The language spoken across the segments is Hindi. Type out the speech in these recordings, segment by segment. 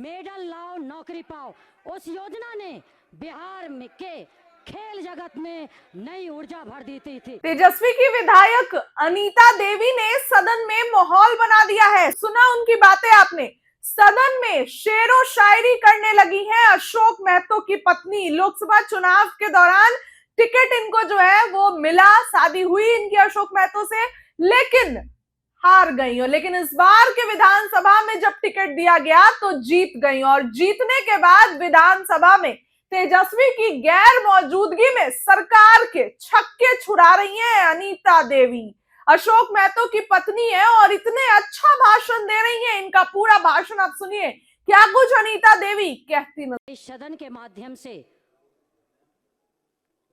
मेडल लाओ नौकरी पाओ, उस योजना ने बिहार में के खेल जगत में नई ऊर्जा भर दी थी। तेजस्वी की विधायक अनीता देवी ने सदन में माहौल बना दिया है। सुना उनकी बातें आपने? सदन में शेरो शायरी करने लगी है अशोक महतो की पत्नी। लोकसभा चुनाव के दौरान टिकट इनको जो है वो मिला, शादी हुई इनकी अशोक महतो से, लेकिन हार गई हो। लेकिन इस बार के विधानसभा में जब टिकट दिया गया तो जीत गई, और जीतने के बाद विधानसभा में तेजस्वी की गैर मौजूदगी में सरकार के छक्के छुड़ा रही हैं अनीता देवी। अशोक महतो की पत्नी है और इतने अच्छा भाषण दे रही हैं। इनका पूरा भाषण आप सुनिए, क्या कुछ अनीता देवी कहती नजर। इस सदन के माध्यम से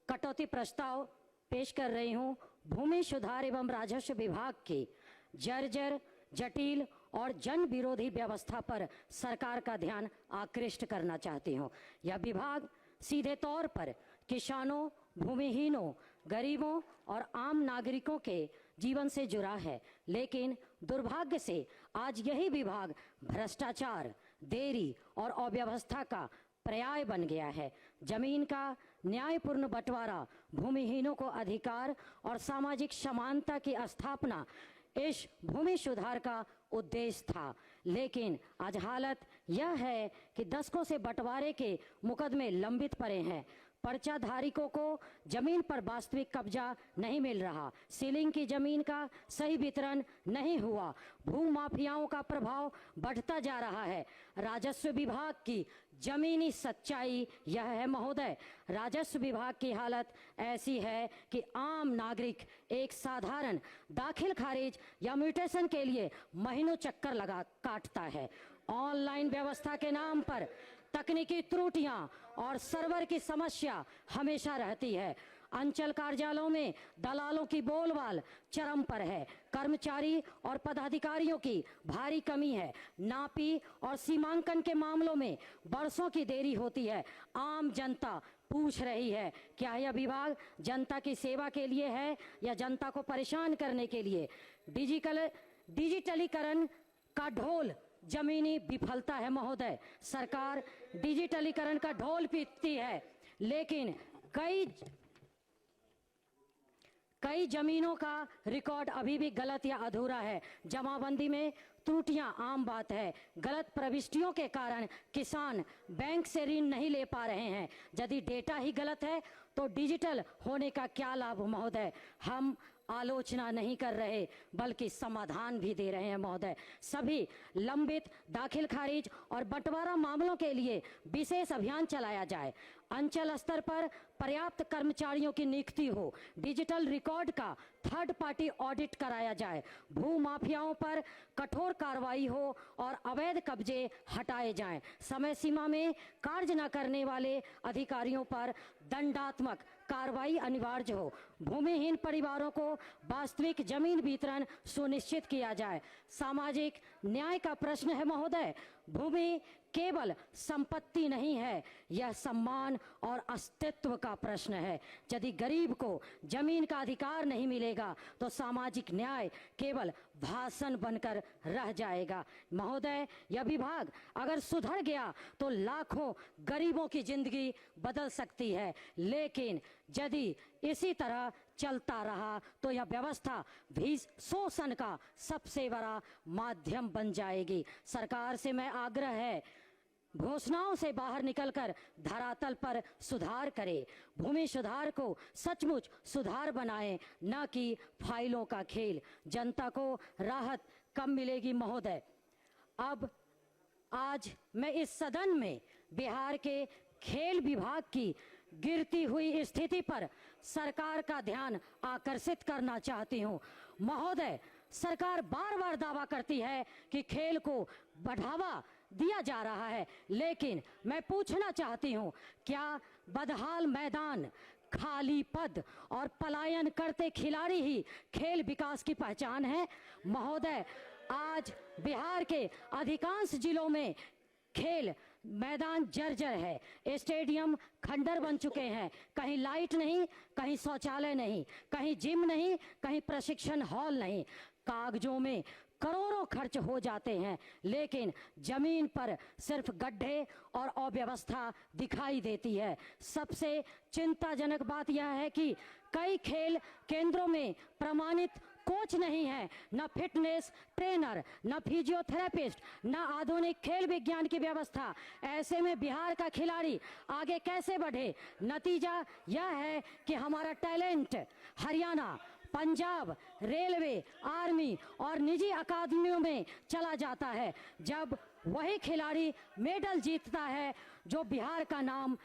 कटौती प्रस्ताव पेश कर रही हूं। भूमि सुधार एवं राजस्व विभाग की जर्जर, जटिल और जन विरोधी व्यवस्था पर सरकार का ध्यान आकृष्ट करना चाहती हूं। यह विभाग सीधे तौर पर किसानों, भूमिहीनों, गरीबों और आम नागरिकों के जीवन से जुड़ा है, लेकिन दुर्भाग्य से आज यही विभाग भ्रष्टाचार, देरी और अव्यवस्था का पर्याय बन गया है। जमीन का न्यायपूर्ण बंटवारा, भूमिहीनों को अधिकार और सामाजिक समानता की स्थापना इस भूमि सुधार का उद्देश्य था, लेकिन आज हालत यह है कि दशकों से बंटवारे के मुकदमे लंबित पड़े हैं। पर्चा धारकों को जमीन पर वास्तविक कब्जा नहीं मिल रहा, सीलिंग की जमीन का सही वितरण नहीं हुआ, भू माफियाओं का प्रभाव बढ़ता जा रहा है। राजस्व विभाग की जमीनी सच्चाई यह है महोदय, राजस्व विभाग की हालत ऐसी है कि आम नागरिक एक साधारण दाखिल खारिज या म्यूटेशन के लिए महीनों चक्कर लगा काटता है। ऑनलाइन व्यवस्था के नाम पर तकनीकी त्रुटियां और सर्वर की समस्या हमेशा रहती है। अंचल कार्यालयों में दलालों की बोलबाल चरम पर है। कर्मचारी और पदाधिकारियों की भारी कमी है। नापी और सीमांकन के मामलों में बरसों की देरी होती है। आम जनता पूछ रही है, क्या यह विभाग जनता की सेवा के लिए है या जनता को परेशान करने के लिए? डिजिटलीकरण का ढोल जमीनी विफलता है महोदय। सरकार डिजिटलीकरण का ढोल पीटती है, लेकिन कई जमीनों का रिकॉर्ड अभी भी गलत या अधूरा है। जमाबंदी में त्रुटियां आम बात है। गलत प्रविष्टियों के कारण किसान बैंक से ऋण नहीं ले पा रहे हैं। यदि डेटा ही गलत है तो डिजिटल होने का क्या लाभ महोदय? हम आलोचना नहीं कर रहे बल्कि समाधान भी दे रहे हैं महोदय। सभी लंबित दाखिल खारिज और बंटवारा मामलों के लिए विशेष अभियान चलाया जाए। अंचल स्तर पर पर्याप्त कर्मचारियों की नियुक्ति हो। डिजिटल रिकॉर्ड का थर्ड पार्टी ऑडिट कराया जाए। भू माफियाओं पर कठोर कार्रवाई हो और अवैध कब्जे हटाए जाएं। समय सीमा में कार्य न करने वाले अधिकारियों पर दंडात्मक कार्रवाई अनिवार्य हो। भूमिहीन परिवारों को वास्तविक जमीन वितरण सुनिश्चित किया जाए। सामाजिक न्याय का प्रश्न है महोदय। भूमि केवल संपत्ति नहीं है, यह सम्मान और अस्तित्व का प्रश्न है। यदि गरीब को जमीन का अधिकार नहीं मिलेगा तो सामाजिक न्याय केवल भाषण बनकर रह जाएगा महोदय। यह विभाग अगर सुधर गया तो लाखों गरीबों की जिंदगी बदल सकती है, लेकिन यदि इसी तरह चलता रहा तो यह व्यवस्था भी शोषण का सबसे बड़ा माध्यम बन जाएगी। सरकार से मैं आग्रह है, घोषणाओं से बाहर निकलकर धरातल पर सुधार करे। भूमि सुधार को सचमुच सुधार बनाए, न कि फाइलों का खेल। जनता को राहत कब मिलेगी महोदय? अब आज मैं इस सदन में बिहार के खेल विभाग की गिरती हुई स्थिति पर सरकार का ध्यान आकर्षित करना चाहती हूं। महोदय, सरकार बार बार दावा करती है कि खेल को बढ़ावा दिया जा रहा है, लेकिन मैं पूछना चाहती हूं, क्या बदहाल मैदान, खाली पद और पलायन करते खिलाड़ी ही खेल विकास की पहचान है? महोदय, आज बिहार के अधिकांश जिलों में खेल मैदान जर्जर है। स्टेडियम खंडर बन चुके हैं। कहीं लाइट नहीं, कहीं शौचालय नहीं, कहीं जिम नहीं, कहीं प्रशिक्षण हॉल नहीं। कागजों में करोड़ों खर्च हो जाते हैं, लेकिन जमीन पर सिर्फ गड्ढे और अव्यवस्था दिखाई देती है। सबसे चिंताजनक बात यह है कि कई खेल केंद्रों में प्रमाणित कोच नहीं है, न फिटनेस ट्रेनर, न फिजियोथेरेपिस्ट, न आधुनिक खेल विज्ञान की व्यवस्था। ऐसे में बिहार का खिलाड़ी आगे कैसे बढ़े? नतीजा यह है कि हमारा talent Haryana, Punjab, railway, army और निजी अकादमियों में चला जाता है। जब वही खिलाड़ी मेडल जीतता है, जो बिहार का नाम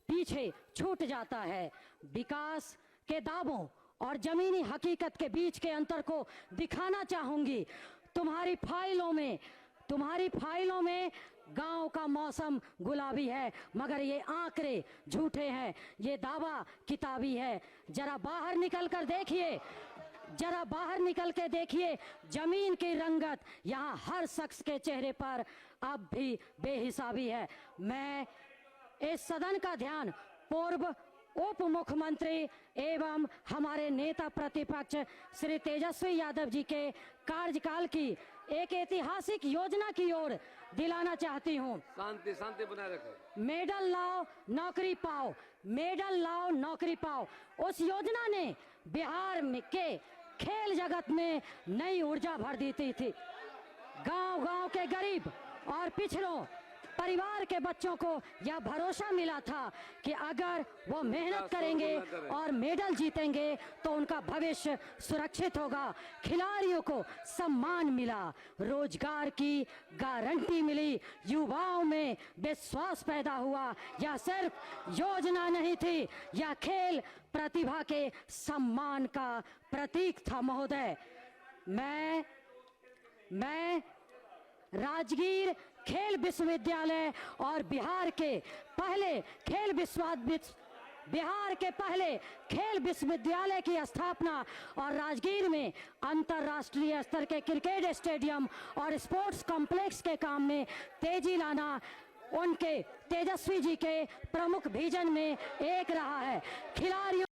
पीछे छूट जाता है। विकास के दावों और जमीनी हकीकत के बीच के अंतर को दिखाना चाहूंगी। तुम्हारी फाइलों में गांव का मौसम गुलाबी है, मगर ये आंकड़े झूठे हैं, ये दावा किताबी है। जरा बाहर निकल के देखिए जमीन की रंगत। यहाँ हर शख्स के चेहरे पर अब भी बेहिसाबी है। मैं इस सदन का ध्यान पूर्व उप मुख्यमंत्री एवं हमारे नेता प्रतिपक्ष श्री तेजस्वी यादव जी के कार्यकाल की एक ऐतिहासिक योजना की ओर दिलाना चाहती हूँ। शांति बनाए रखो। मेडल लाओ नौकरी पाओ। उस योजना ने बिहार के खेल जगत में नई ऊर्जा भर दी थी। गांव-गांव के गरीब और पिछड़ों परिवार के बच्चों को यह भरोसा मिला था कि अगर वो मेहनत करेंगे और मेडल जीतेंगे तो उनका भविष्य सुरक्षित होगा। खिलाड़ियों को सम्मान मिला, रोजगार की गारंटी मिली, युवाओं में विश्वास पैदा हुआ। यह सिर्फ योजना नहीं थी, यह खेल प्रतिभा के सम्मान का प्रतीक था। महोदय, मैं राजगीर खेल विश्वविद्यालय और बिहार के पहले खेल विश्वविद्यालय की स्थापना और राजगीर में अंतर्राष्ट्रीय स्तर के क्रिकेट स्टेडियम और स्पोर्ट्स कॉम्प्लेक्स के काम में तेजी लाना उनके तेजस्वी जी के प्रमुख विजन में एक रहा है। खिलाड़ियों